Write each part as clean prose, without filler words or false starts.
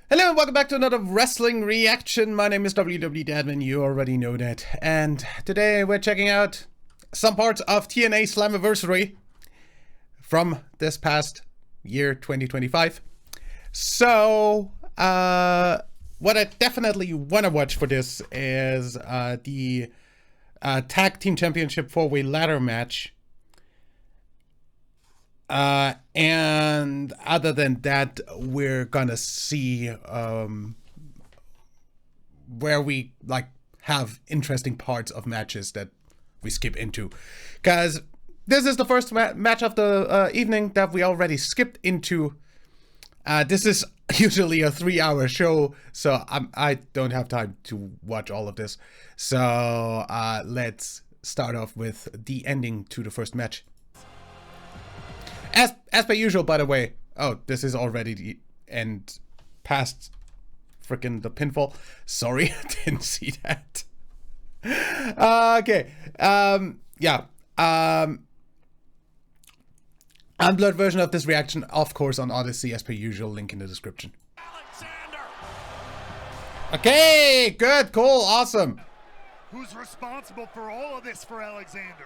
Hello and welcome back to another wrestling reaction. My name is WW Dadman, you already know that. And today we're checking out some parts of TNA Slammyverary from this past year, 2025. So, what I definitely want to watch for this is the Tag Team Championship 4-way ladder match. And other than that, we're gonna see where we have interesting parts of matches that we skip into, because this is the first match of the evening that we already skipped into. This is usually a 3-hour show, so I don't have time to watch all of this. So let's start off with the ending to the first match. As per usual, by the way. Oh, this is already the end past freaking the pinfall. Sorry, I didn't see that. Okay. Yeah. Unblurred version of this reaction, of course, on Odyssey, as per usual. Link in the description. Alexander. Okay, good, cool, awesome. Who's responsible for all of this for Alexander?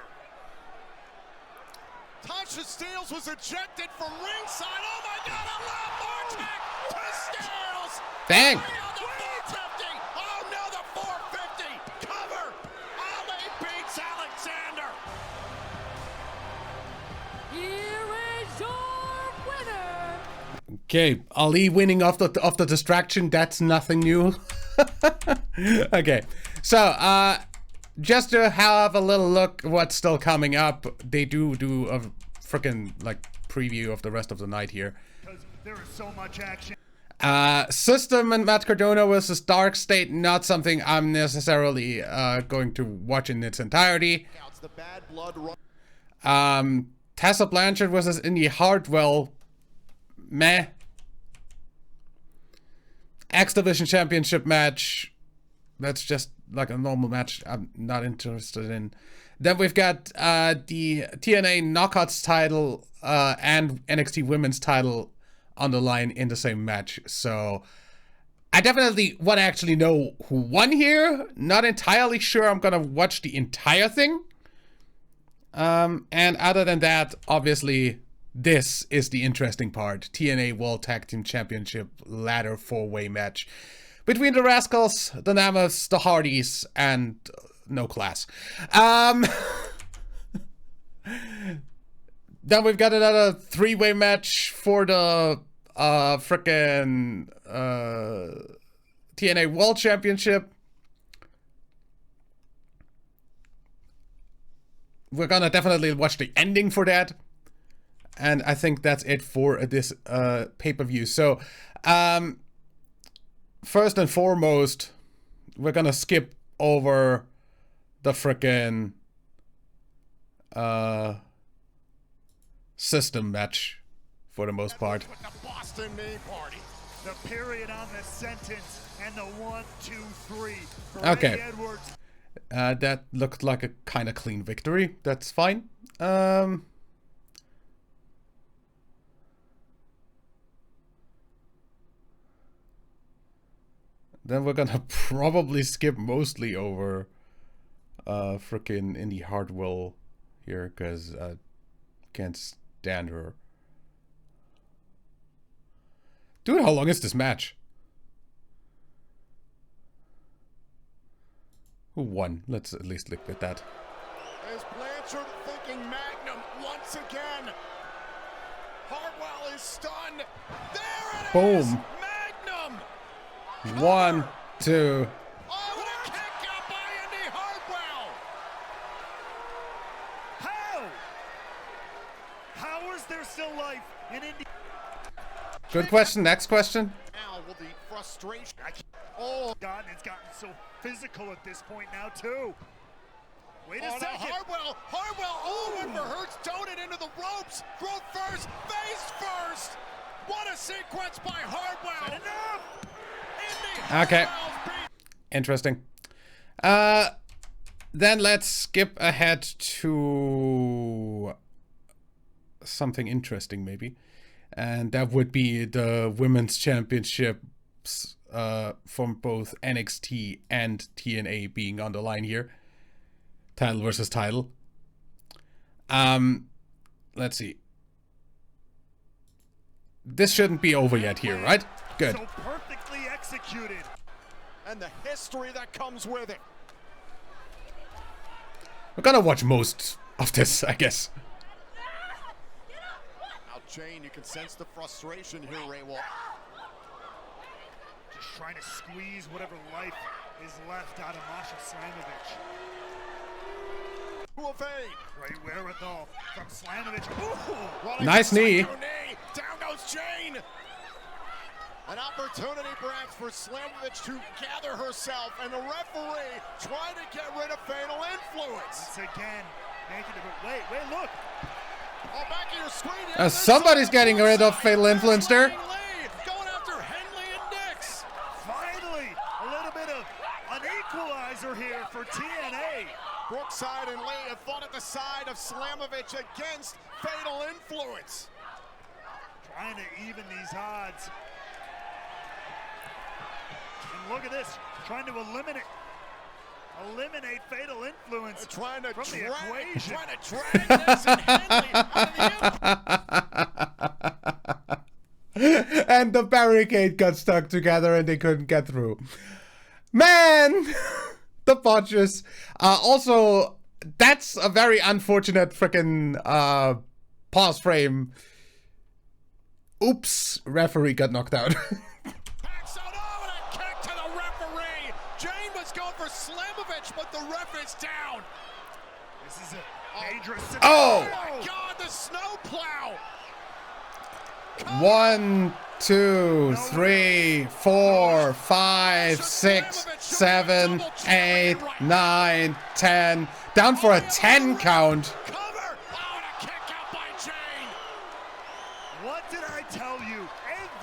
Tasha Steelz was ejected from ringside. Oh my God, a lot more tech to Steelz. Dang. The 450. Oh no, the 450. Cover. Ali beats Alexander. Here is your winner. Okay, Ali winning off the distraction. That's nothing new. Okay, so just to have a little look what's still coming up, they do a freaking preview of the rest of the night here. There is so much action. System and Matt Cardona versus Dark State, not something I'm necessarily going to watch in its entirety. Tessa Blanchard versus Indy Hartwell, meh. X Division Championship match, that's just like a normal match I'm not interested in. Then we've got the TNA Knockouts title and NXT Women's title on the line in the same match. So I definitely want to actually know who won here. Not entirely sure I'm gonna watch the entire thing. And other than that, obviously, this is the interesting part. TNA World Tag Team Championship ladder 4-way match between the Rascals, the Namaths, the Hardys, and no class. Then we've got another 3-way match for the frickin' TNA World Championship. We're gonna definitely watch the ending for that. And I think that's it for this pay-per-view. So, first and foremost, we're gonna skip over the frickin' system match for the most part. With the Boston Knee Party. The period on the sentence and the 1, 2, 3. Okay. That looked like a kind of clean victory. That's fine. Then we're gonna probably skip mostly over frickin' Indy Hartwell here, because I can't stand her. Dude, how long is this match? Who won? Let's at least look at that. Is Blanchard thinking Magnum once again? Hartwell is stunned. There it Boom. is! Magnum! 1, 2. Oh, what a kick out by Indy Hartwell! How is there still life in Indy? Good question. Next question. Now will the frustration. Oh, God, it's gotten so physical at this point now too. Wait a second. Hartwell, oh, went for Hurts, towed it into the ropes. Throat first, face first. What a sequence by Hartwell. Enough. Okay. Interesting. Then let's skip ahead to something interesting maybe. And that would be the Women's Championship matchups from both NXT and TNA being on the line here. Title versus title. Let's see. This shouldn't be over yet here, right? Good. So perfectly executed. And the history that comes with it. We're gonna watch most of this, I guess. Now, Jane, you can sense the frustration here, Ray Wall. Just trying to squeeze whatever life is left out of Masha Slamovich. To evade. Great wherewithal from Slamovich. Ooh, nice knee. Down goes Jane. An opportunity perhaps for Slamovich to gather herself, and the referee trying to get rid of Fatal Influence. Once again, making it. Wait, look. Oh, back of your screen. Somebody's getting rid of Fatal Influence there. Going after Henley and Nix. Finally, a little bit of an equalizer here for TNA. Brookside and Lee have fought at the side of Slamovich against Fatal Influence. Trying to even these odds. And look at this, trying to eliminate Fatal Influence from the equation. Trying to drag this and Henley out of the And the barricade got stuck together and they couldn't get through. Man! The botches. Also, that's a very unfortunate freaking pause frame. Oops, referee got knocked out. Backs out, oh, and a kick to the referee. Jane was going for Slamovich, but the ref is down. This is a dangerous situation. Oh! Oh my God, the snowplow. 1, 2, 3, 4, 5, 6, 7, 8, 9, 10. Down for a 10 count. Cover. Oh, and a kick out by Jane. What did I tell you?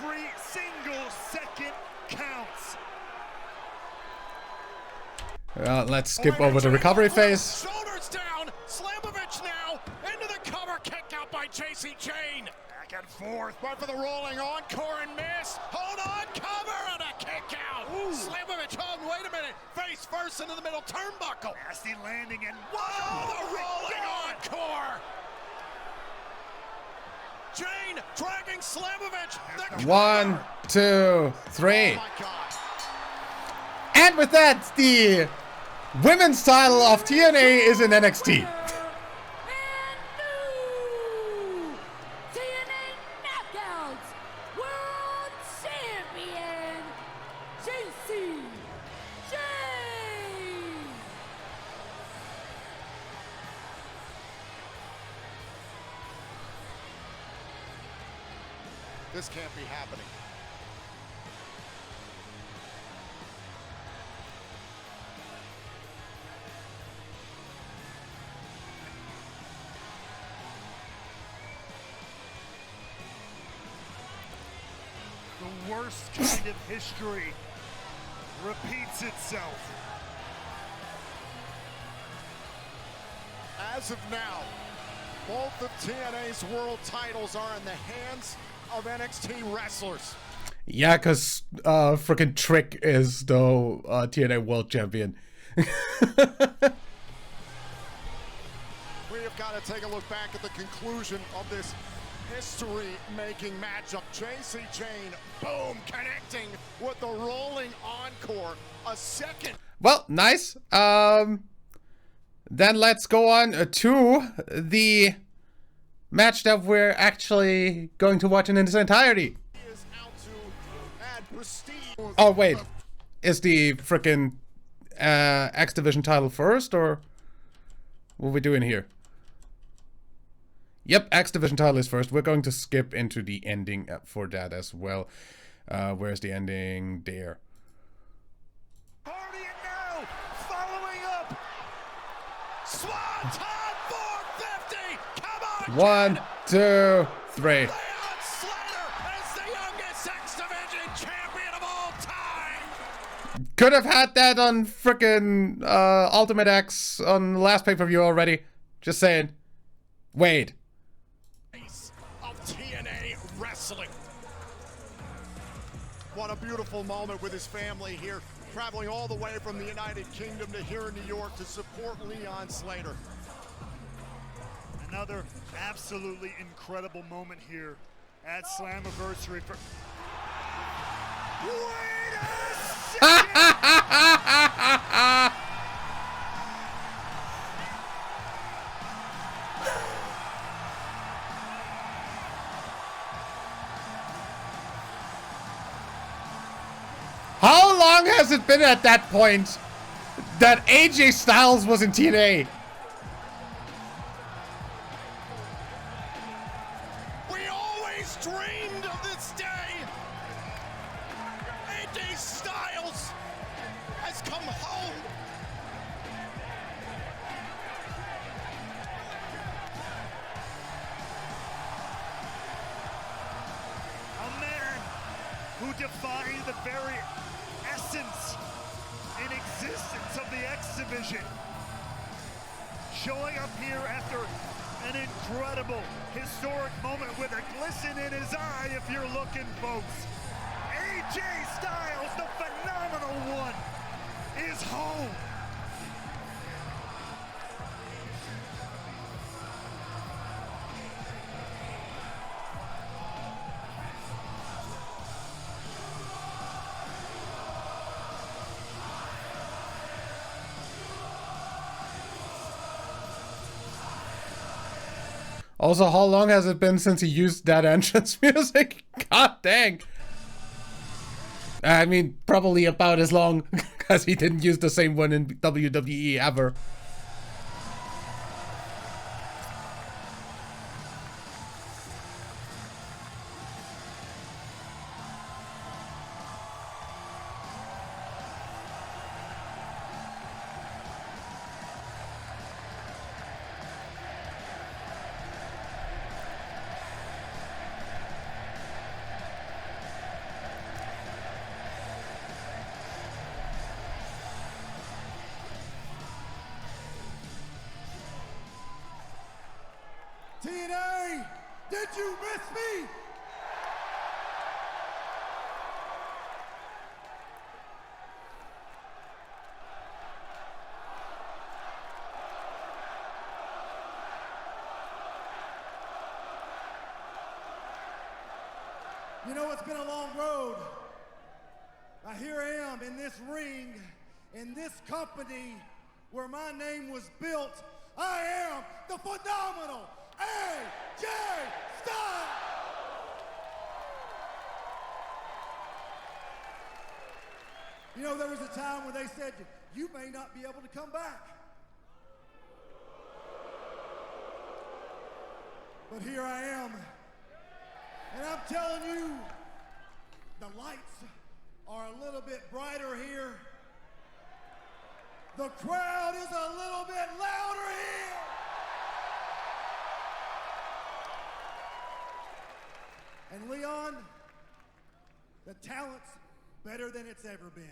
Every single second counts. Let's skip over the recovery phase. Shoulders down. Slamovich now into the cover. Kick out by JC Jane. Back and forth. Right for the rolling encore and miss. Hold on. Cover and a kick out. Slamovich home. Wait a minute. Face first into the middle turnbuckle. Nasty landing and whoa, the rolling encore. Jane dragging Slamovich. 1, 2, 3. Oh my God. And with that, the women's title of TNA is in NXT. And new TNA Knockouts World Champion JC Jane. This can't be happening. The worst kind of history repeats itself. As of now, both of TNA's world titles are in the hands of NXT wrestlers. Yeah, because freaking Trick is the TNA World Champion. We have got to take a look back at the conclusion of this history-making matchup. JC Jane, boom, connecting with the rolling encore. A second. Well, nice. Then let's go on to the match that we're actually going to watch in its entirety. He is out to add prestige. Oh, wait. Is the freaking X Division title first, or what are we doing here? Yep, X Division title is first. We're going to skip into the ending for that as well. Where's the ending? There. Party it now, following up. Swanton 450. Come on. 1, 2, 3. Leon Slater is the youngest X Division champion of all time. Could have had that on frickin' Ultimate X on the last pay-per-view already. Just saying. Wait. Of TNA wrestling. What a beautiful moment with his family here, traveling all the way from the United Kingdom to here in New York to support Leon Slater. Another absolutely incredible moment here at Slammyverary. Wait a second! How long has it been at that point that AJ Styles was in TNA? We always dreamed of this day. AJ Styles has come home. A man who defined the very essence and existence of the X Division, showing up here after an incredible, historic moment with a glisten in his eye if you're looking, folks. AJ Styles, the phenomenal one, is home. Also, how long has it been since he used that entrance music? God dang. I mean, probably about as long, because he didn't use the same one in WWE ever. TNA, did you miss me? You know, it's been a long road. Here I am in this ring, in this company where my name was built. I am the phenomenal AJ Styles! You know, there was a time when they said, you may not be able to come back. But here I am. And I'm telling you, the lights are a little bit brighter here. The crowd is a little bit louder here. And Leon, the talent's better than it's ever been.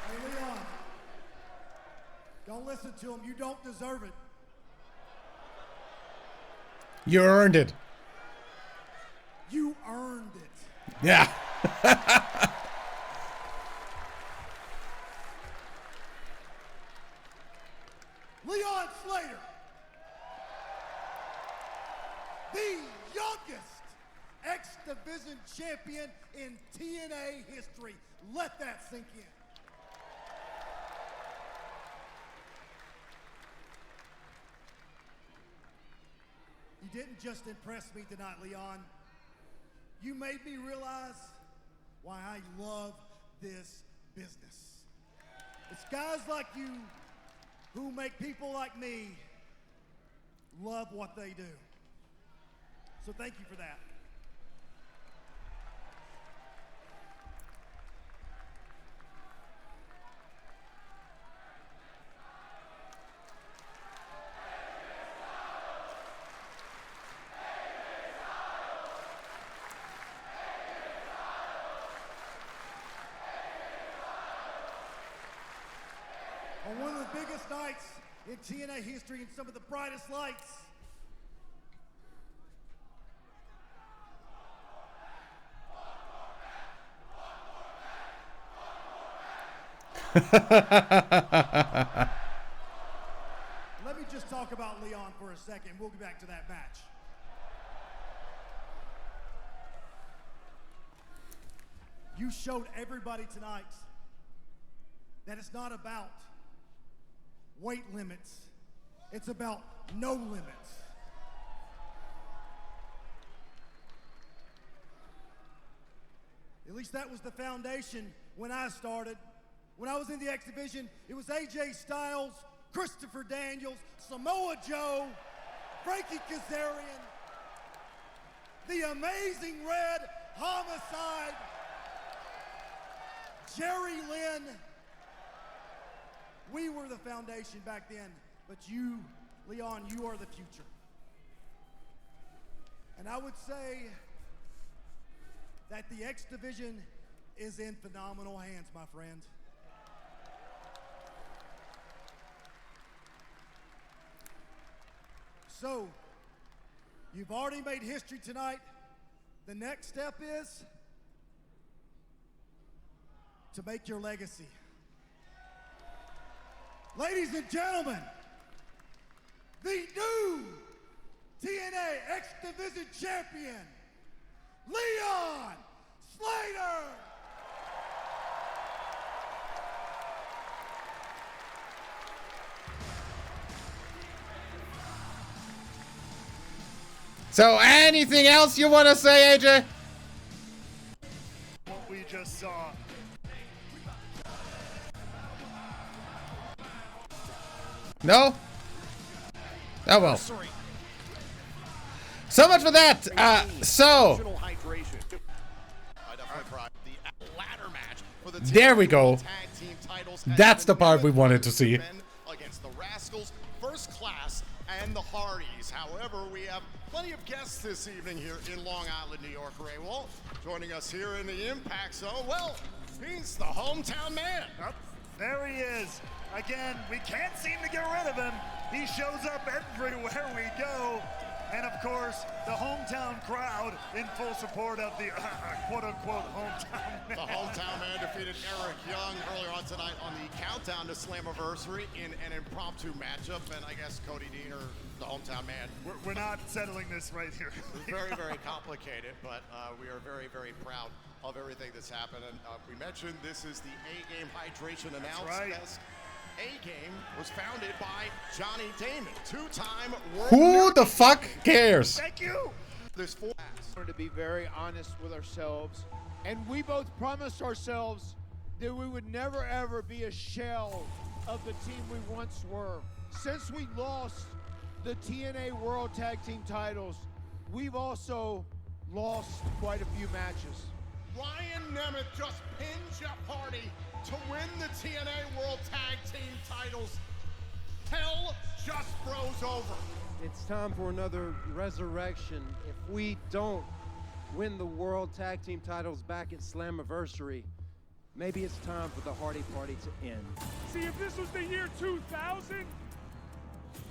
Hey, Leon, don't listen to him. You don't deserve it. You earned it. You earned it. Yeah. Leon Slater, the youngest X Division champion in TNA history. Let that sink in. You didn't just impress me tonight, Leon. You made me realize why I love this business. It's guys like you who make people like me love what they do. So thank you for that. biggest nights in TNA history and some of the brightest lights. Let me just talk about Leon for a second. We'll get back to that match. You showed everybody tonight that it's not about weight limits. It's about no limits. At least that was the foundation when I started. When I was in the X Division, it was AJ Styles, Christopher Daniels, Samoa Joe, Frankie Kazarian, the Amazing Red, Homicide, Jerry Lynn. We were the foundation back then, but you, Leon, you are the future. And I would say that the X Division is in phenomenal hands, my friend. So, you've already made history tonight. The next step is to make your legacy. Ladies and gentlemen, the new TNA X Division champion, Leon Slater! So, anything else you want to say, AJ? What we just saw. No? Oh well. So much for that. There we go. That's the part we wanted to see. Against the Rascals, First Class, and the Hardys. However, we have plenty of guests this evening here in Long Island, New York. Ray Wolf joining us here in the Impact Zone. Well, he's the hometown man. Yep, there he is. Again, we can't seem to get rid of him. He shows up everywhere we go. And of course, the hometown crowd in full support of the quote-unquote hometown man. The hometown man defeated Eric Young earlier on tonight on the Countdown to Slammiversary in an impromptu matchup. And I guess Cody Dean or the hometown man. We're not settling this right here. Very, very complicated, but we are very, very proud of everything that's happened. And we mentioned this is the A-Game hydration announced. Right. A-Game was founded by Johnny Damon, two-time world. Who the fuck cares? Thank you. There's four. To be very honest with ourselves, and we both promised ourselves that we would never ever be a shell of the team we once were. Since we lost the TNA World Tag Team titles, we've also lost quite a few matches. Ryan Nemeth just pinned Jeff Hardy to win the TNA World Tag Team titles. Hell just froze over. It's time for another resurrection. If we don't win the World Tag Team titles back at Slammiversary, maybe it's time for the Hardy Party to end. See, if this was the year 2000,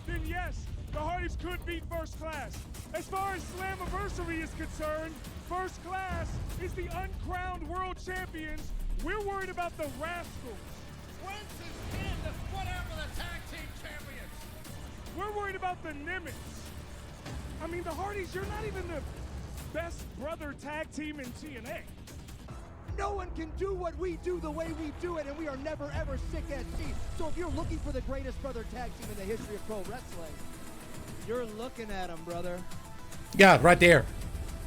then yes, the Hardys could beat First Class. As far as Slammiversary is concerned, First Class is the uncrowned world champions. We're worried about the Rascals. Whence is in the whatever the tag team champions? We're worried about the Nimitz. I mean, the Hardys, you're not even the best brother tag team in TNA. No one can do what we do the way we do it, and we are never ever sick at sea. So if you're looking for the greatest brother tag team in the history of pro wrestling, you're looking at them, brother. Yeah, right there.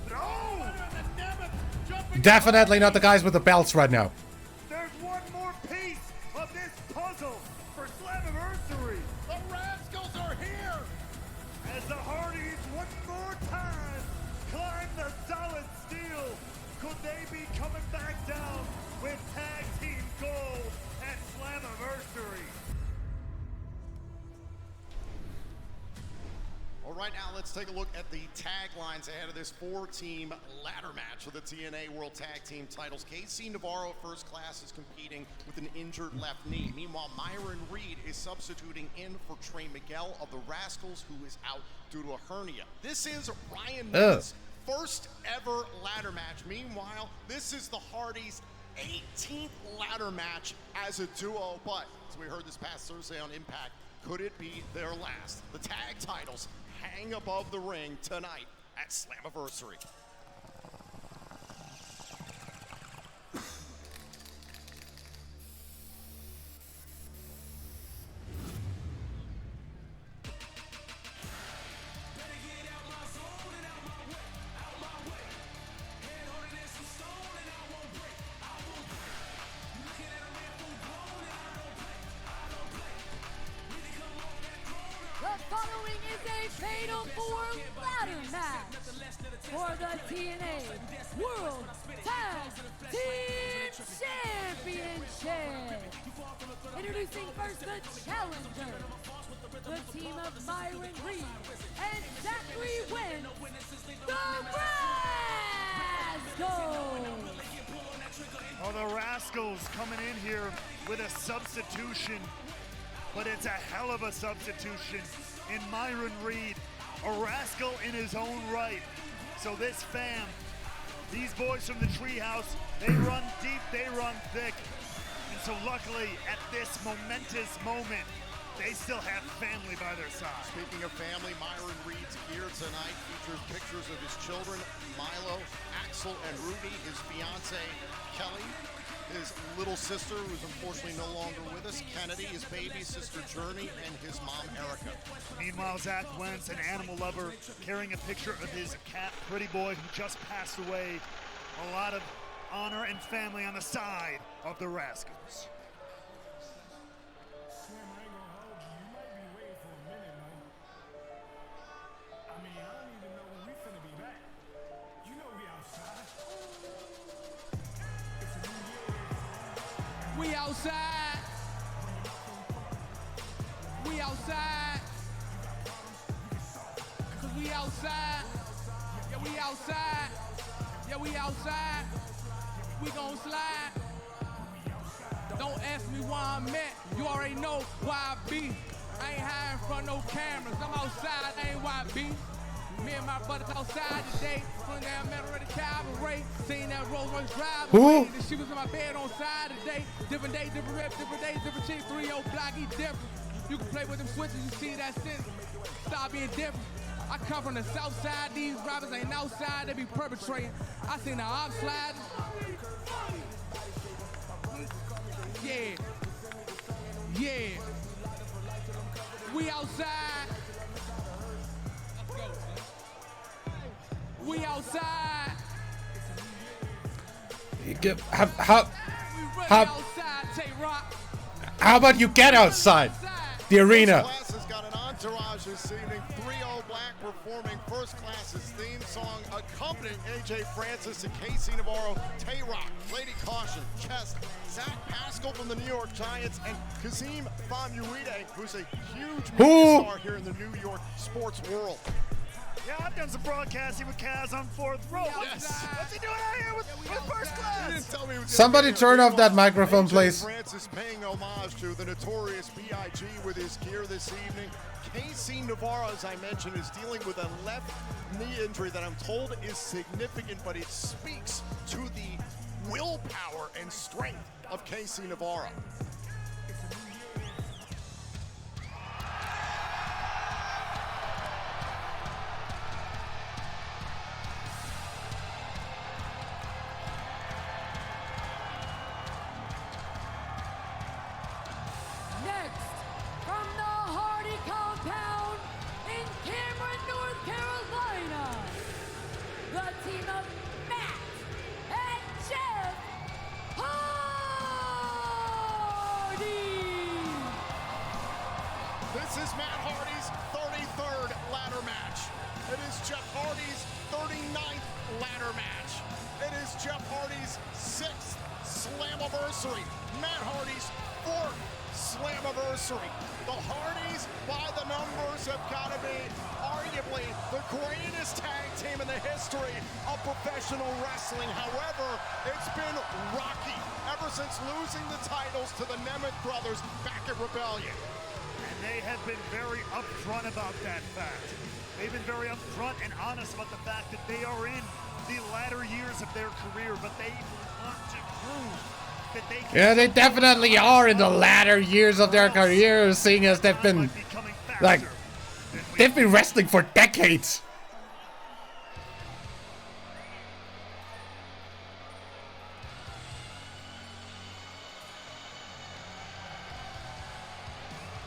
No! Definitely not the guys with the belts right now. There's one more piece of this puzzle for Slammiversary. The Rascals are here! As the Hardys one more time climb the solid steel, could they be coming back down with tag team gold at Slammiversary? All right, now let's take a look at the taglines ahead of this 4-team ladder match for the TNA World Tag Team titles. KC Navarro, First Class, is competing with an injured left knee. Meanwhile, Myron Reed is substituting in for Trey Miguel of the Rascals, who is out due to a hernia. This is Ryan Newman's first ever ladder match. Meanwhile, this is the Hardys' 18th ladder match as a duo, but as we heard this past Thursday on Impact, could it be their last? The tag titles hang above the ring tonight at Slammiversary. The following is a Fatal 4 ladder match for the TNA World Tag Team Championship. Introducing first the challenger, the team of Myron Reed and Zachary Wentz, the Rascals. Oh, the Rascals coming in here with a substitution, but it's a hell of a substitution in Myron Reed, a rascal in his own right. So this fam, these boys from the treehouse, they run deep, they run thick. And so luckily, at this momentous moment, they still have family by their side. Speaking of family, Myron Reed's gear tonight features pictures of his children, Milo, Axel, and Rudy, his fiance, Kelly, his little sister, who's unfortunately no longer with us, Kennedy, his baby sister, Journey, and his mom, Erica. Meanwhile, Zach Wentz, an animal lover, carrying a picture of his cat, Pretty Boy, who just passed away. A lot of honor and family on the side of the Rascals. We outside. We outside. Cause we outside. Yeah, we outside. Yeah, we outside. We gon' slide. Don't ask me why I'm at. You already know why I be. I ain't hiding from no cameras. I'm outside. I ain't why I be. Me and my brothers outside today, hung down metal at the cabaret, seen that Rolls Royce drive away. She was in my bed on side today. Different day, different rep, different day, different chick, 3-0 block, he different. You can play with them switches, you see that sense. Stop being different. I come from the south side, these rappers ain't outside, they be perpetrating. I seen the op slide. Yeah. Yeah. We outside. We outside. How about you get outside the arena? First Class has got an entourage this evening. 3-0 Black performing First Class's theme song, accompanying AJ Francis and KC Navarro, Tay-Rock, Lady Caution, Chest, Zach Pascal from the New York Giants, and Kazim Famuide, who's a huge movie star here in the New York sports world. Yeah, I've done some broadcasting with Kaz on Fourth Row. Yes. What's he doing out here with First Class? Somebody turn off that microphone, please. Francis paying homage to the notorious B.I.G. with his gear this evening. KC Navarro, as I mentioned, is dealing with a left knee injury that I'm told is significant, but it speaks to the willpower and strength of KC Navarro. This is Matt Hardy's 33rd ladder match. It is Jeff Hardy's 39th ladder match. It is Jeff Hardy's 6th Slammiversary. Matt Hardy's 4th Slammiversary. The Hardys, by the numbers, have got to be, are arguably the greatest tag team in the history of professional wrestling. However, it's been rocky ever since losing the titles to the Nemeth brothers back at Rebellion. And they have been very upfront about that fact. They've been very upfront and honest about the fact that they are in the latter years of their career, but they want to prove that they can. Yeah, they definitely are in the latter years of their careers, seeing as they've been wrestling for decades.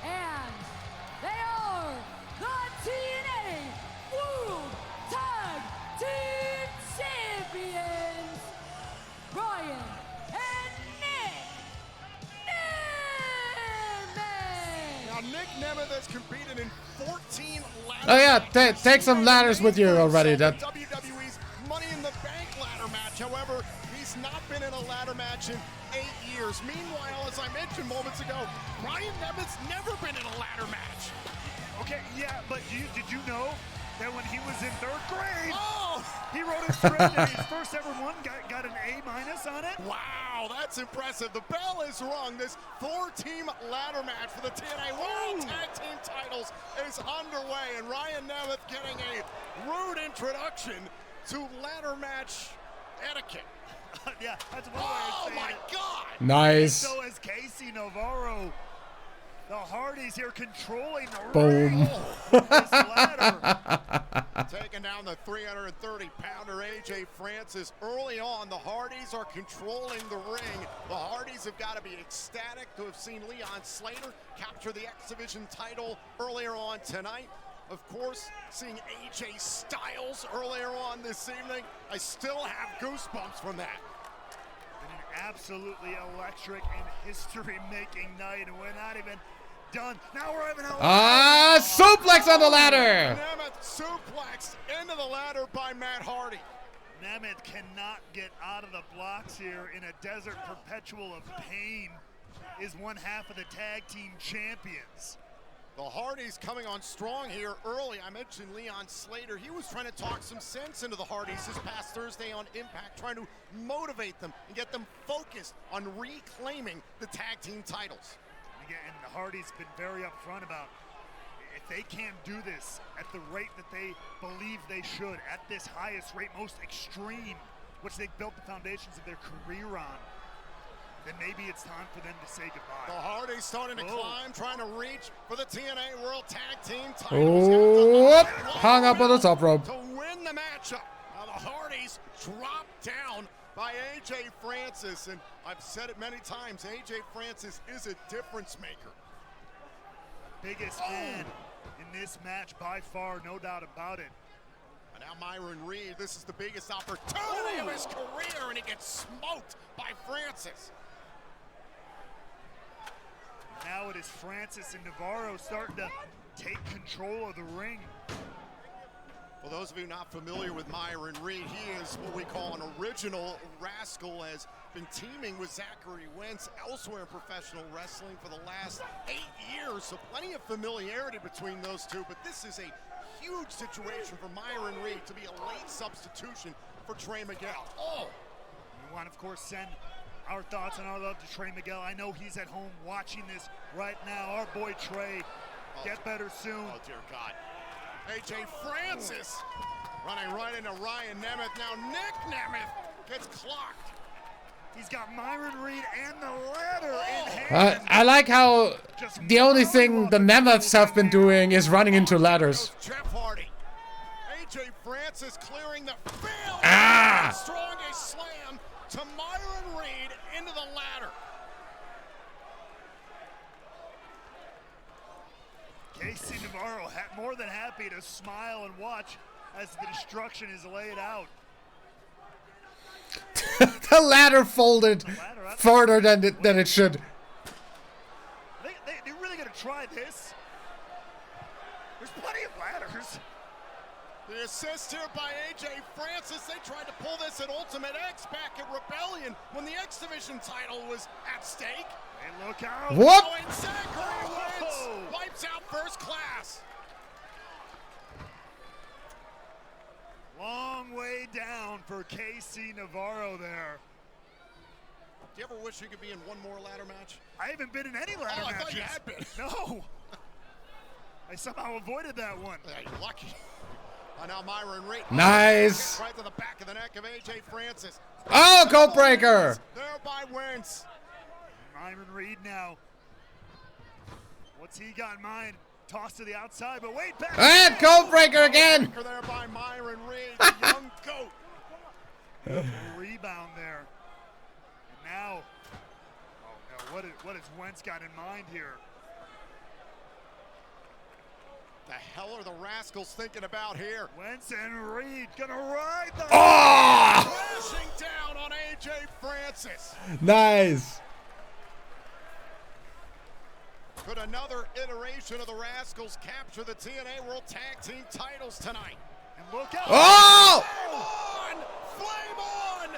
And they are the TNA World Tag Team Champions, Brian and Nick Nemeth. Now, Nick Nemeth has competed in 14 ladders. Oh yeah, take some ladders with you already. That WWE's Money in the Bank ladder match. However, he's not been in a ladder match in 8 years. Meanwhile, as I mentioned moments ago, Brian Nemeth's never been in a ladder match. Okay, yeah, but did you know that when he was in 3rd grade, Oh! he wrote a script and his first ever one got an A- on it? Wow, that's impressive. The bell is rung. This 4-team ladder match for the TNA World Tag Team titles is underway, and Ryan Nemeth getting a rude introduction to ladder match etiquette. Yeah, that's one way of saying my it. God! nice. So is Casey Navarro. The Hardys here controlling the Boom. ring with this ladder. Taking down the 330-pounder AJ Francis. Early on, the Hardys are controlling the ring. The Hardys have got to be ecstatic to have seen Leon Slater capture the X Division title earlier on tonight. Of course, seeing AJ Styles earlier on this evening, I still have goosebumps from that. An absolutely electric and history-making night, and we're not even done. Now we're having a suplex on the ladder. Nemeth suplexed into the ladder by Matt Hardy. Nemeth cannot get out of the blocks here in a desert perpetual of pain. Is one half of the tag team champions. The Hardys coming on strong here early. I mentioned Leon Slater. He was trying to talk some sense into the Hardys this past Thursday on Impact, trying to motivate them and get them focused on reclaiming the tag team titles. And the Hardys been very upfront about if they can't do this at the rate that they believe they should, at this highest rate, most extreme, which they've built the foundations of their career on, then maybe it's time for them to say goodbye. The Hardys starting to climb, trying to reach for the TNA World Tag Team titles. Oh, hung up on the top rope. To win the matchup. Now the Hardys drop down by AJ Francis, and I've said it many times, AJ Francis is a difference maker. Biggest man in this match by far, no doubt about it. And now Myron Reed, this is the biggest opportunity of his career, and he gets smoked by Francis. Now it is Francis and Navarro starting to take control of the ring. For those of you not familiar with Myron Reed, he is what we call an original rascal, has been teaming with Zachary Wentz elsewhere in professional wrestling for the last 8 years, so plenty of familiarity between those two, but this is a huge situation for Myron Reed to be a late substitution for Trey Miguel. We want, of course, send our thoughts and our love to Trey Miguel. I know he's at home watching this right now. Our boy Trey, get better soon. Oh, dear God. AJ Francis running right into Ryan Nemeth. Now Nick Nemeth gets clocked. He's got Myron Reed and the ladder in hand. I like how the only thing the Nemeths have been doing is running into ladders. Jeff Hardy. AJ Francis clearing the field. Strongest slam to Myron Reed into the ladder. Casey Navarro more than happy to smile and watch as the destruction is laid out. The ladder folded further than it should. They're really going to try this. There's plenty of ladders. The assist here by AJ Francis. They tried to pull this at Ultimate X back at Rebellion when the X Division title was at stake. And look out. Whoop! Oh, and Zachary Wentz wipes out First Class. Long way down for KC Navarro there. Do you ever wish you could be in one more ladder match? I haven't been in any ladder matches. I thought you had been. No. I somehow avoided that one. Yeah, you're lucky. Now Myron Reed. Nice. Right to the back of the neck of AJ Francis. Oh, code breaker. Thereby wins. Myron Reed now. What's he got in mind? Toss to the outside, but wait back. And code breaker again. There by Myron Reed, the young goat. Rebound there. And now, oh no, what has Wentz got in mind here? The hell are the Rascals thinking about here? Wentz and Reed gonna ride the crashing down on AJ Francis. Nice. Could another iteration of the Rascals capture the TNA World Tag Team titles tonight? And look out! Oh! Flame on!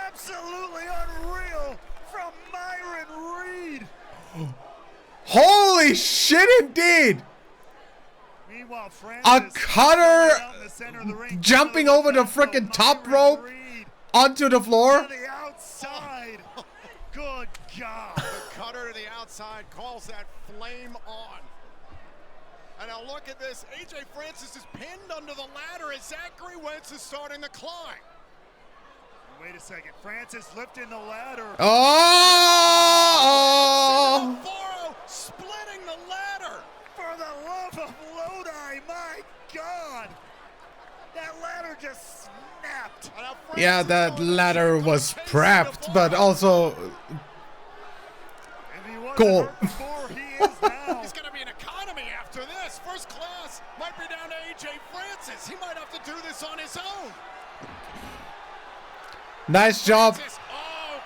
Absolutely unreal from Myron Reed. Holy shit, indeed! Meanwhile, Francis A cutter out in the center of the ring, jumping over the frickin' top rope onto the floor. To the outside. Good God. The cutter to the outside calls that flame on. And now look at this. AJ Francis is pinned under the ladder as Zachary Wentz is starting to climb. Wait a second. Francis lifting the ladder. Oh! Navarro splitting the ladder. For the love of Lodi, my God. That ladder just snapped. Yeah, that ladder was prepped, but also cool. Before, he is now. He's going to be an economy after this. First class might be down to AJ Francis. He might have to do this on his own. Nice job Oh,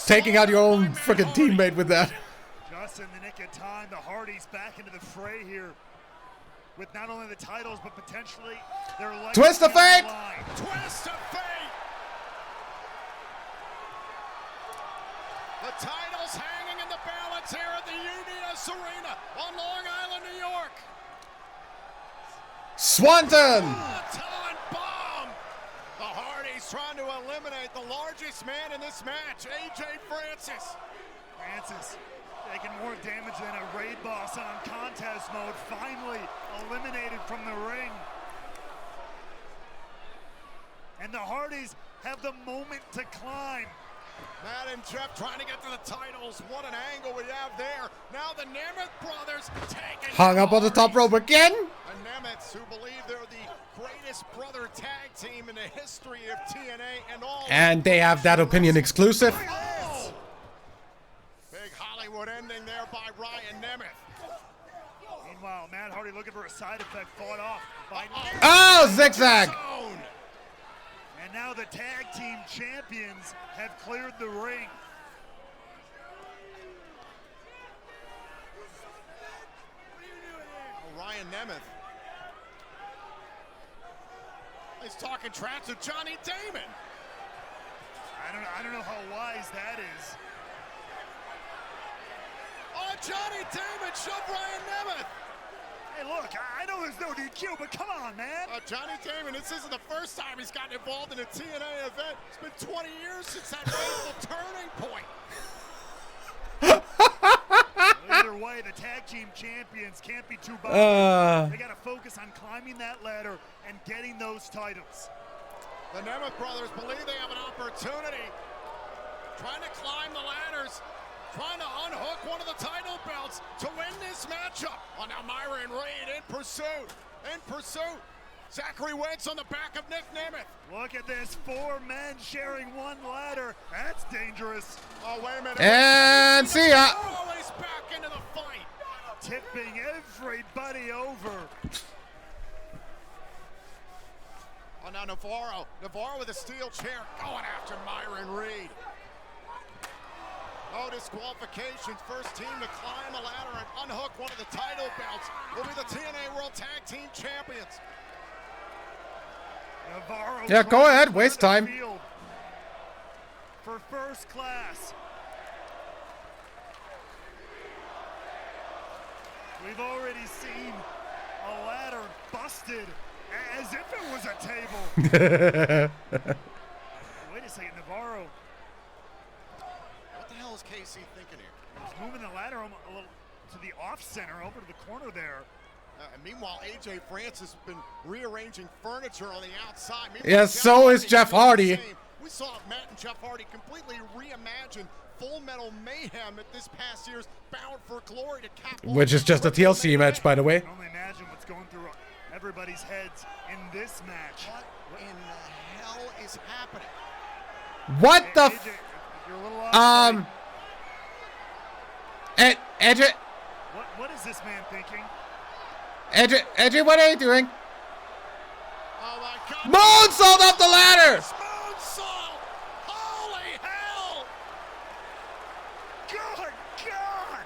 taking out your own freaking teammate with that. Just in the nick of time, the Hardys back into the fray here with not only the titles, but potentially their legacy. Twist of fate! Twist of fate! The titles hanging in the balance here at the UBS Arena on Long Island, New York. Swanton! Baton bomb! The Hardys trying to eliminate the largest man in this match, AJ Francis. Francis taking more damage than a raid boss on contest mode, finally eliminated from the ring. And the Hardys have the moment to climb. Matt and Jeff trying to get to the titles. What an angle we have there. Now the Nemeth brothers taking Hung up on the top rope again. The Nemeths, who believe they're the greatest brother tag team in the history of TNA and all. And they have that opinion exclusive. Oh! Big Hollywood ending there by Ryan Nemeth. Meanwhile, Matt Hardy looking for a side effect, fought off by Nemeth. Oh, zigzag. And now the tag team champions have cleared the ring. Oh, Ryan Nemeth. He's talking trash to Johnny Damon. I don't know how wise that is. Oh, Johnny Damon shoved Ryan Nemeth. Hey, look, I know there's no DQ, but come on, man. Johnny Damon, this isn't the first time he's gotten involved in a TNA event. It's been 20 years since that fateful turning point. Either way, the tag team champions can't be too bothered. They got to focus on climbing that ladder and getting those titles. The Nemeth brothers believe they have an opportunity. Trying to climb the ladders. Trying to unhook one of the title belts to win this matchup. Oh, now Myron Reed in pursuit. In pursuit. Zachary Wentz on the back of Nick Nemeth. Look at this, 4 men sharing one ladder. That's dangerous. Oh, wait a minute. And see ya. Always back into the fight. Tipping everybody over. Oh, now Navarro. Navarro with a steel chair going after Myron Reed. No disqualifications. First team to climb a ladder and unhook one of the title belts will be the TNA World Tag Team Champions. Navarro, yeah, go ahead. Waste time. For first class. We've already seen a ladder busted As if it was a table. Wait a second, Navarro. What the hell is KC thinking here? He's moving the ladder a little to the off-center, over to the corner there. And meanwhile, AJ Francis has been rearranging furniture on the outside. Yeah, so is Jeff Hardy. We saw Matt and Jeff Hardy completely reimagine Full Metal Mayhem at this past year's Bound for Glory to cap. Which is just a TLC match, by the way. I can only imagine what's going through everybody's heads in this match. What in the hell is happening? What the AJ, you're a little off. AJ, what is this man thinking? AJ, what are you doing? Oh my God! Moonsault up the ladder! Moonsault! Holy hell! Good God!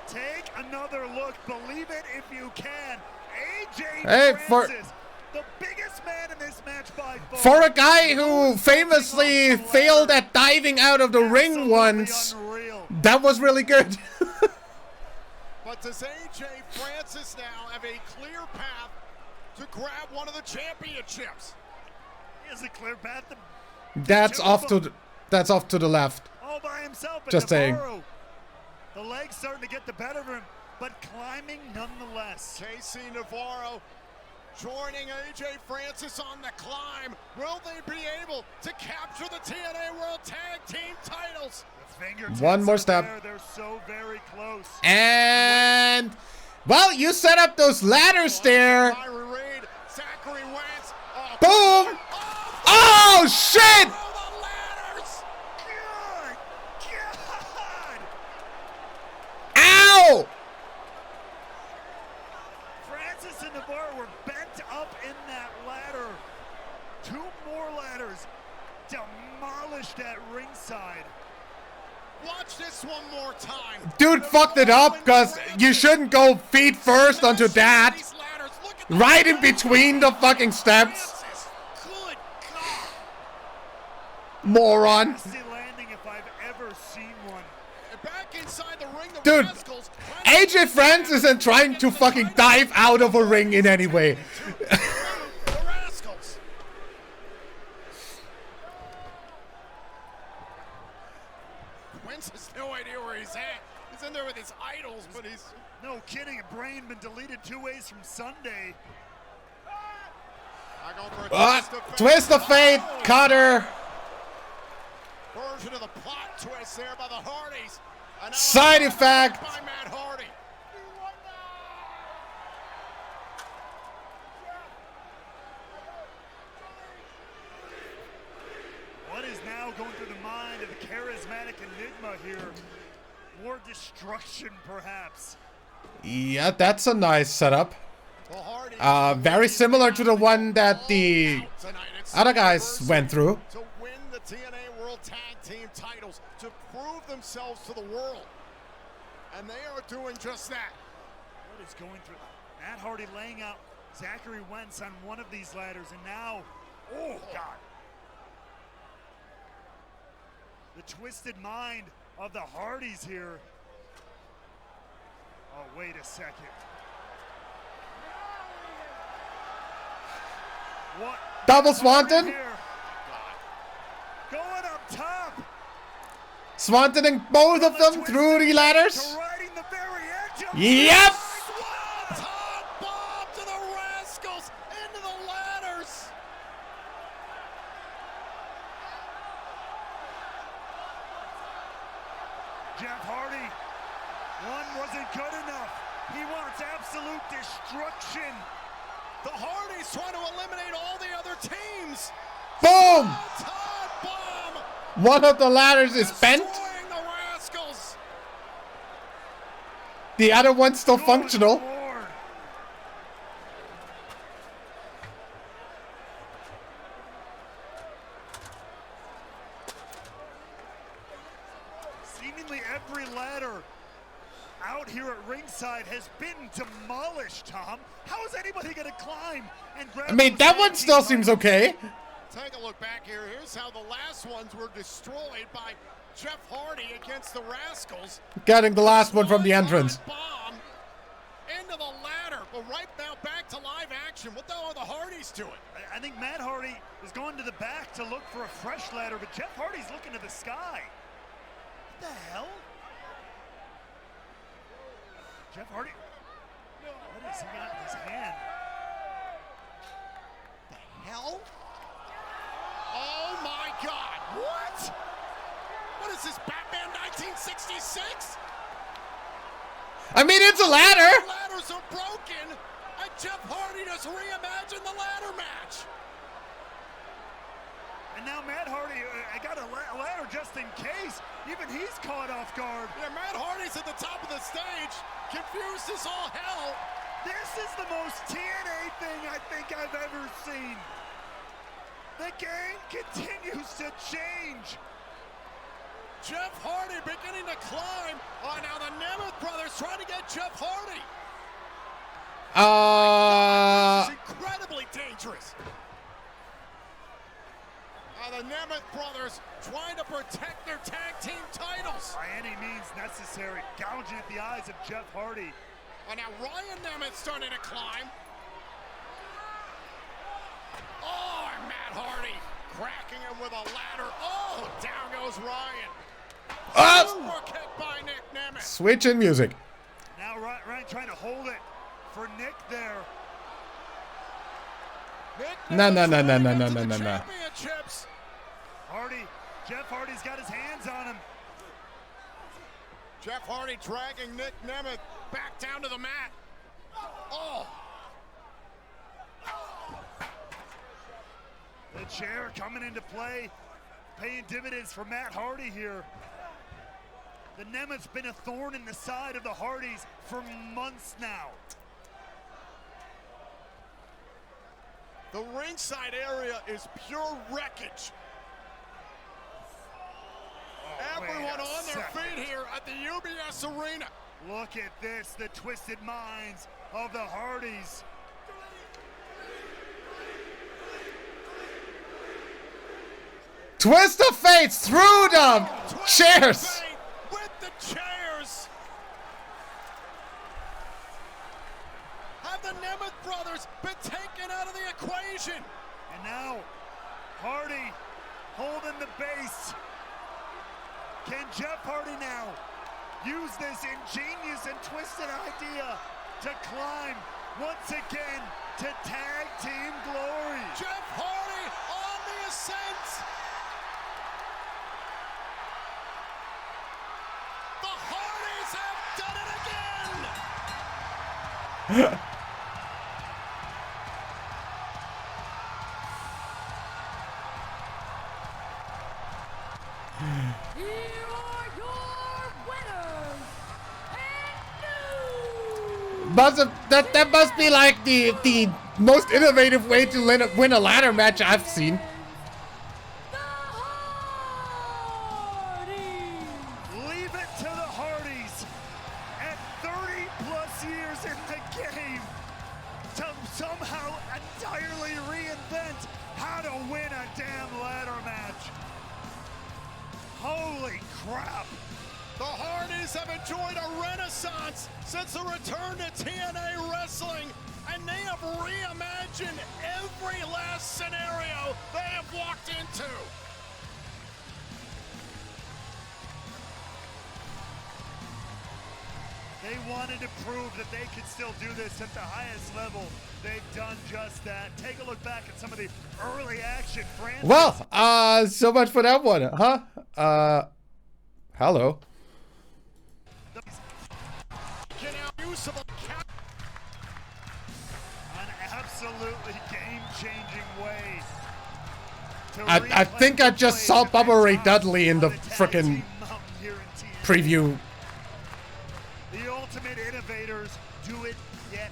Take another look. Believe it if you can. AJ Francis, the biggest man in this match by far. For a guy who famously failed at diving out of the ring once, that was really good. But does AJ Francis now have a clear path to grab one of the championships? He has a clear path to That's off to the left. all by himself. But Just saying. Navarro, the legs starting to get the better of him, but climbing nonetheless. KC Navarro joining AJ Francis on the climb. Will they be able to capture the TNA World Tag Team titles? The fingertips One more are step. there. They're so very close. And, well, you set up those ladders there. Reed, Zachary Wentz. Boom! Oh, shit! The ladders! Good God! Ow! Francis and Navarro were bent up in that ladder. Two more ladders demolished at ringside. Watch this one more time. Dude fucked it up because you shouldn't go feet first onto that. Right in between the fucking steps. Good God. Moron. Nasty landing if I've ever seen one. Back inside the ring, the Dude, Rascals. AJ Francis isn't trying to fucking dive out of a ring in any way. The Rascals. Wentz has no idea where he's at. He's in there with his idols, but he's... No kidding, a brain been deleted 2 ways from Sunday. Going for a Twist of fate, cutter. Version of the plot twist there by the Hardys. Side effect. By Matt Hardy. What is now going through the mind of the charismatic enigma here? More destruction, perhaps. Yeah, that's a nice setup. Very similar to the one that the other guys went through. To win the TNA World Tag Team titles, to prove themselves to the world. And they are doing just that. What is going through? Matt Hardy laying out Zachary Wentz on one of these ladders, and now, oh God. The twisted mind of the Hardys here. Oh, wait a second. What? Double Swanton. Going up top. Swanton and both of them through the ladders. Riding the very edge of Yep. Top bomb to the Rascals into the ladders. Jeff Hardy. One wasn't good enough. He wants absolute destruction. The Hardys trying to eliminate all the other teams. Boom! Top bomb. One of the ladders is bent. Destroying the Rascals. The other one's still functional. Lord. Seemingly every ladder out here at ringside has been demolished, Tom. How is anybody going to climb and grab? I mean, that one still seems okay. Take a look back here. Here's how the last ones were destroyed by Jeff Hardy against the Rascals. Getting the last one from the entrance. Bomb into the ladder, but right now back to live action. What the hell are the Hardys doing? I think Matt Hardy is going to the back to look for a fresh ladder, but Jeff Hardy's looking to the sky. What the hell? Jeff Hardy, what has he got in his hand? The hell? Oh my God, what? What is this, Batman 1966? I mean, it's a ladder. The ladders are broken, and Jeff Hardy just reimagined the ladder match. And now Matt Hardy, I got a ladder just in case. Even he's caught off guard. Yeah, Matt Hardy's at the top of the stage, confused as all hell. This is the most TNA thing I think I've ever seen. The game continues to change. Jeff Hardy beginning to climb. Oh, now the Nemeth brothers trying to get Jeff Hardy. This is incredibly dangerous. The Nemeth brothers trying to protect their tag team titles. By any means necessary, gouging at the eyes of Jeff Hardy. And now Ryan Nemeth starting to climb. Oh, and Matt Hardy cracking him with a ladder. Oh, down goes Ryan. Super kick by Nick Nemeth. Switch in music. Now Ryan trying to hold it for Nick there. No. Championships. Hardy, Jeff Hardy's got his hands on him. Jeff Hardy dragging Nick Nemeth back down to the mat. Oh. The chair coming into play, paying dividends for Matt Hardy here. The Nemeth's been a thorn in the side of the Hardys for months now. The ringside area is pure wreckage. Everyone on their feet here at the UBS Arena. Look at this, the twisted minds of the Hardys. Twist of fate through them. Chairs. With the chairs. Have the Nemeth brothers been taken out of the equation? And now, Hardy holding the base. Can Jeff Hardy now use this ingenious and twisted idea to climb once again to tag team glory? Jeff Hardy on the ascent. The Hardys have done it again. Here are your winners and That must be like the most innovative way to win a ladder match I've seen. the Hardys. Leave it to the Hardys at 30 plus years in the game to somehow entirely reinvent how to win a damn ladder match. Holy crap. The Hardys have enjoyed a renaissance since the return to TNA Wrestling, and they have reimagined every last scenario they have walked into. They wanted to prove that they could still do this at the highest level. They've done just that. Take a look back at some of the early action franchises. Well, so much for that one, huh? Hello. An absolutely game-changing way. I think I just saw Bubba Ray Dudley in the frickin' preview. The ultimate innovators do it yet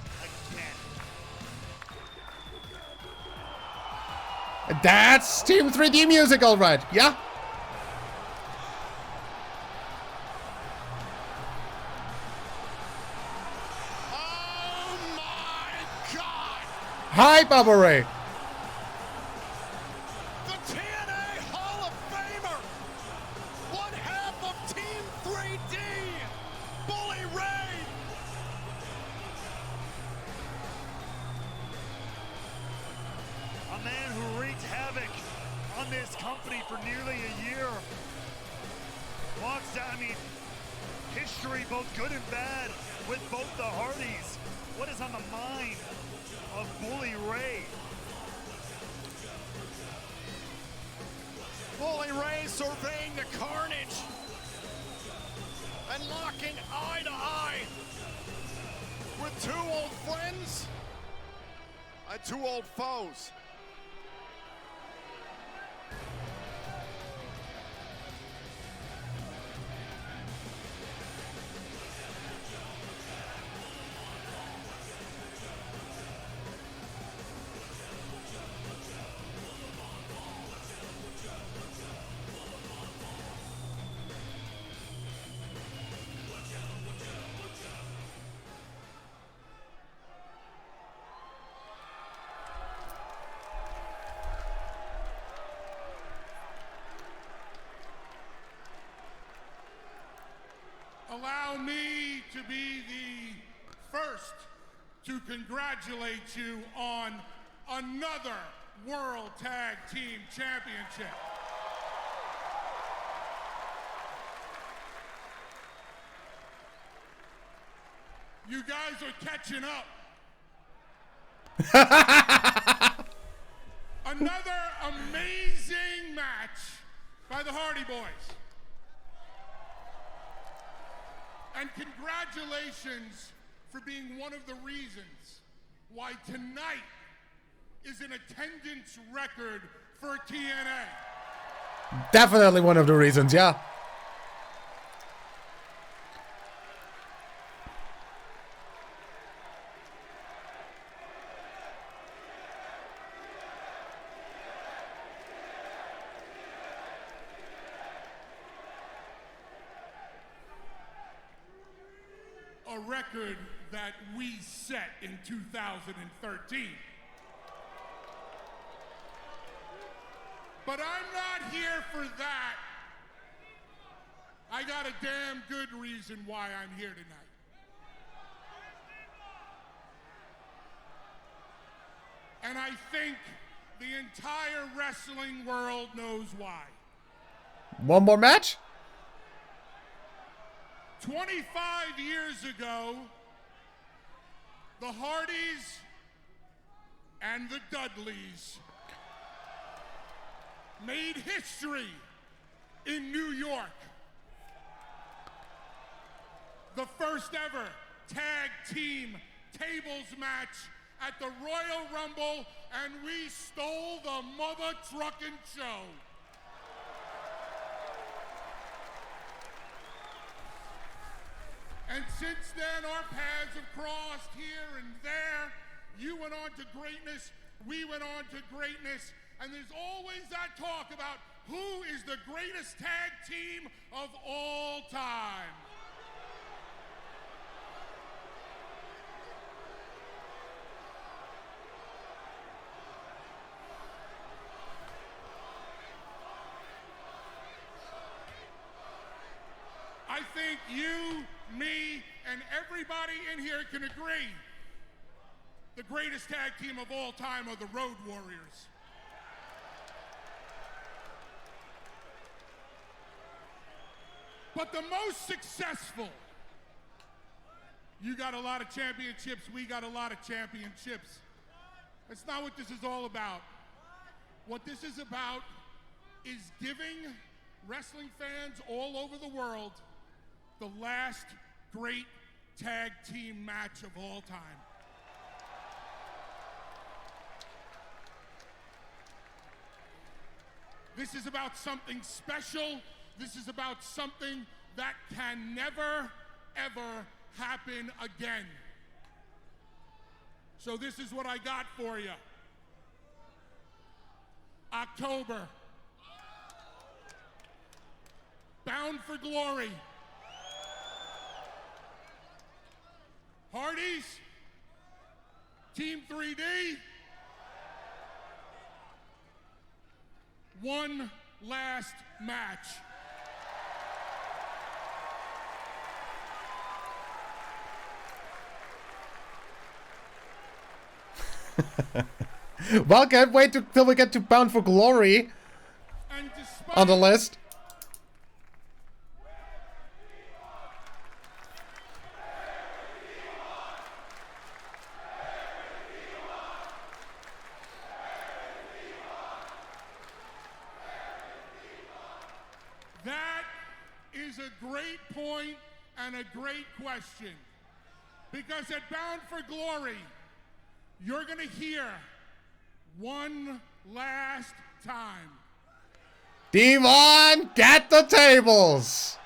again. That's Team 3D music, all right. Yeah. Oh my God! Hi, Bubba Ray. The TNA Hall of Famer! What company for nearly a year. Walks down, I mean, history, both good and bad, with both the Hardys. What is on the mind of Bully Ray? Bully Ray surveying the carnage and locking eye to eye with two old friends and two old foes. Allow me to be the first to congratulate you on another World Tag Team Championship. You guys are catching up. Another amazing match by the Hardy Boys. And congratulations for being one of the reasons why tonight is an attendance record for TNA. Definitely one of the reasons, yeah. A record that we set in 2013. But I'm not here for that. I got a damn good reason why I'm here tonight. And I think the entire wrestling world knows why. One more match? 25 years ago, the Hardys and the Dudleys made history in New York. The first ever tag team tables match at the Royal Rumble, and we stole the mother truckin' show. And since then, our paths have crossed here and there. You went on to greatness, we went on to greatness, and there's always that talk about who is the greatest tag team of all time. I think you, me, and everybody in here can agree the greatest tag team of all time are the Road Warriors. But the most successful, you got a lot of championships, we got a lot of championships. That's not what this is all about. What this is about is giving wrestling fans all over the world the last great tag team match of all time. This is about something special. This is about something that can never, ever happen again. So this is what I got for you. October. Bound for Glory. Hardys, Team 3D, one last match. Well, can't wait till we get to Bound for Glory. And to on the list. That is a great point and a great question. Because at Bound for Glory, you're going to hear one last time. Devon, get the tables.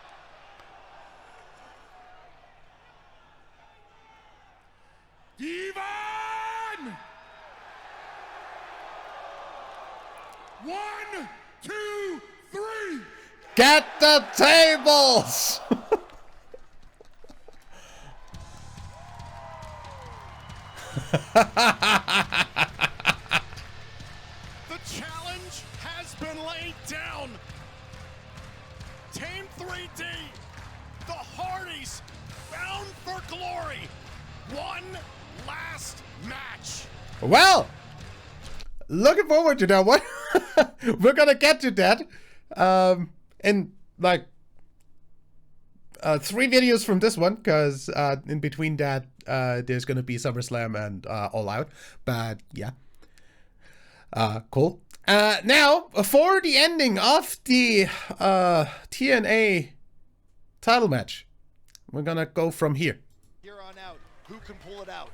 Devon! 1, 2, 3. Get the tables. The challenge has been laid down. Team 3D, the Hardys, Bound for Glory. One last match. Well, looking forward to that one. We're gonna get to that in like 3 videos from this one, because in between that there's gonna be SummerSlam and All Out. But yeah, cool. Now for the ending of the TNA title match, we're gonna go from here. Here on out, who can pull it out?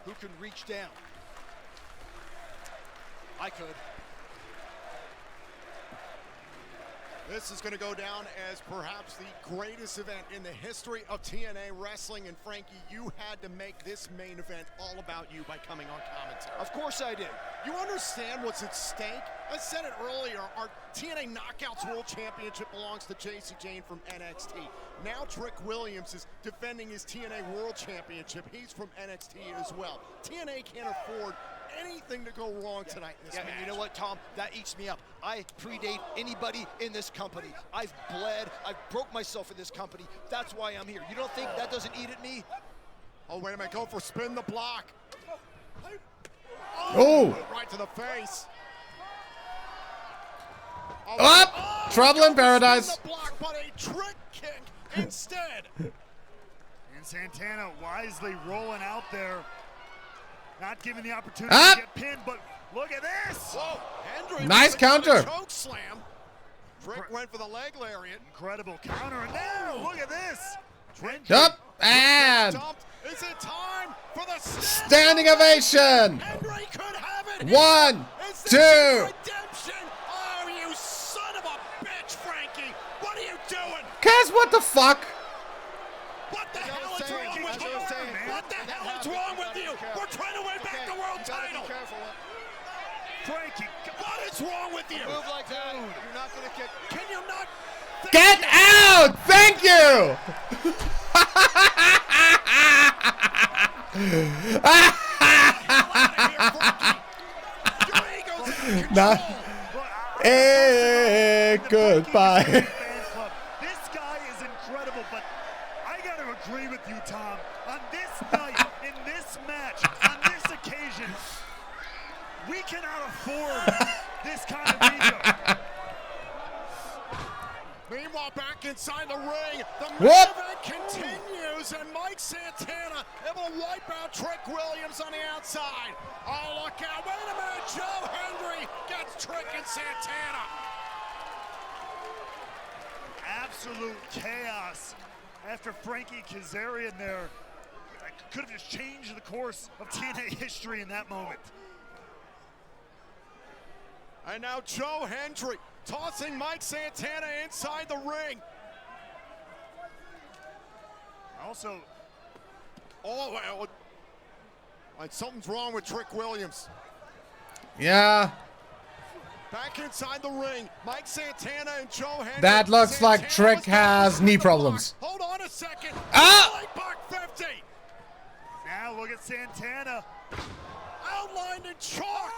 Who can reach down? I could. This is going to go down as perhaps the greatest event in the history of TNA Wrestling. And Frankie, you had to make this main event all about you by coming on commentary. Of course I did. You understand what's at stake? I said it earlier, our TNA Knockouts World Championship belongs to JC Jane from NXT. Now Trick Williams is defending his TNA World Championship. He's from NXT as well. TNA can't afford anything to go wrong tonight in this match. And you know what, Tom? That eats me up. I predate anybody in this company. I've bled. I've broke myself in this company. That's why I'm here. You don't think that doesn't eat at me? Oh, wait a minute. Go for spin the block. Oh! Right to the face. Up! Trouble in Paradise. The block, but a trick kick instead. And Santana wisely rolling out there. Not given the opportunity to get pinned, but look at this! Whoa, Hendry nice counter. Choke slam. Trick went for the leg lariat. Incredible counter, and now look at this! Up and is it time for the standing ovation? Hendry could have it. 1, 2. Redemption. Oh, you son of a bitch, Frankie! What are you doing? Cuz what the fuck? What the hell is wrong with you? What the hell is wrong with you? We're trying to win back the world title. Frankie, what is wrong with you? Move like that. You're not gonna kick. Can you not? Get out! Thank you! Nah. Hey, goodbye. This guy is incredible, but I got to agree with you, Tom. On this night, in this match, on this occasion, we cannot afford this kind of ego. Meanwhile, back inside the ring, the main Whoop. event continues, and Mike Santana able to wipe out Trick Williams on the outside. Oh, look out. Wait a minute. Joe Hendry gets Trick and Santana. Absolute chaos after Frankie Kazarian there. Could have just changed the course of TNA history in that moment. And now Joe Hendry tossing Mike Santana inside the ring. Also, something's wrong with Trick Williams. Yeah. Back inside the ring, Mike Santana and Joe Hendry. That looks Santana like Trick has knee problems. Hold on a second. Ah! Buck 50. now look at Santana. Outlined in chalk.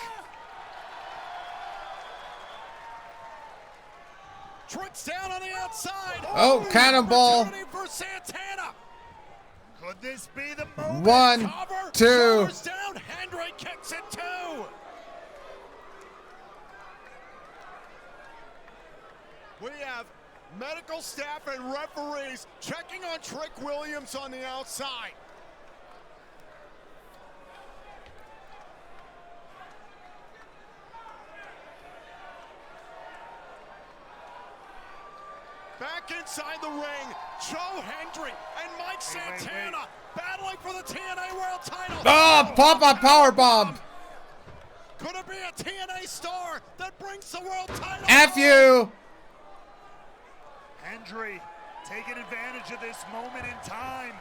Trick's down on the outside. Oh, cannonball. For Santana. Could this be the moment? 1, Cover. 2. Shoulders down. Hendry kicks it too. Medical staff and referees checking on Trick Williams on the outside. Back inside the ring, Joe Hendry and Mike Santana battling for the TNA World Title. Oh, pop-up powerbomb. Could it be a TNA star that brings the world title? F you. Hendry taking advantage of this moment in time.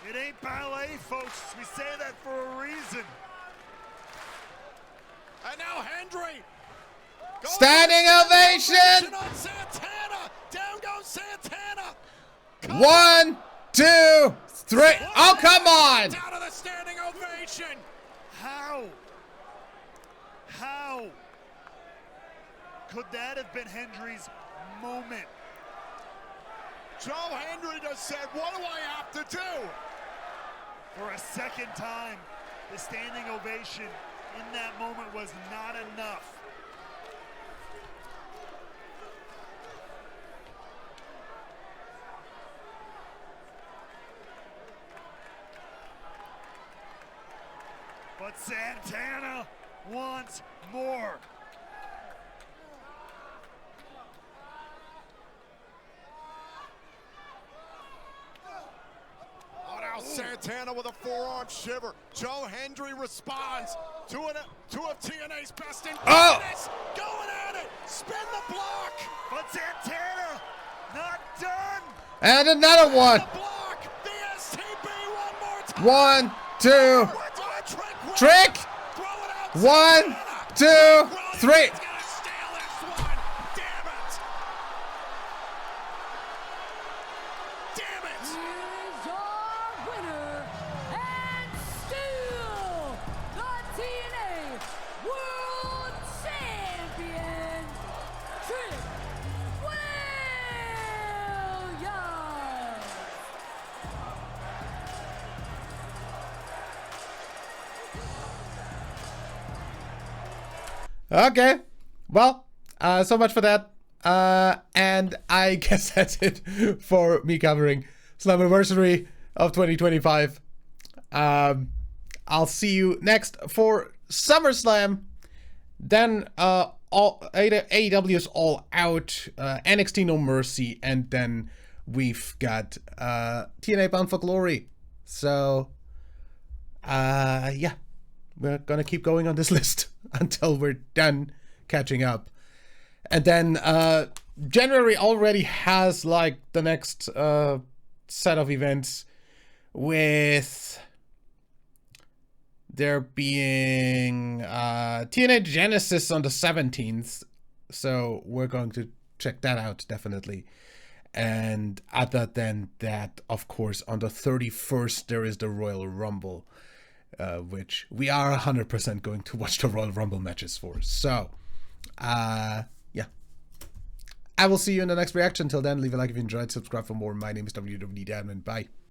It ain't ballet, folks. We say that for a reason. And now Hendry. Standing ovation. On Santana. Down goes Santana. 1, 2, 3. Oh, come on. Down to the standing ovation. How could that have been Hendry's moment? Joe Hendry just said, what do I have to do? For a second time, the standing ovation in that moment was not enough. But Santana wants more. Oh, now Santana with a forearm shiver. Joe Hendry responds to of TNA's best in business. Going at it. Spin the block. But Santana not done. And another one. The block. The STB one more time. 1, 2. Trick. 1, 2, 3. Is your winner and still the TNA World Champion, Trick Williams. Okay. Well, so much for that. And I guess that's it for me covering Slammiversary of 2025. I'll see you next for SummerSlam. Then all AEW's All Out, NXT No Mercy, and then we've got TNA Bound for Glory. So yeah, we're gonna keep going on this list until we're done catching up. And then January already has like the next set of events, with there being TNA Genesis on the 17th. So we're going to check that out definitely. And other than that, of course, on the 31st, there is the Royal Rumble, which we are 100% going to watch the Royal Rumble matches for. So, yeah. I will see you in the next reaction. Till then, leave a like if you enjoyed, subscribe for more. My name is WWD Admin. Bye.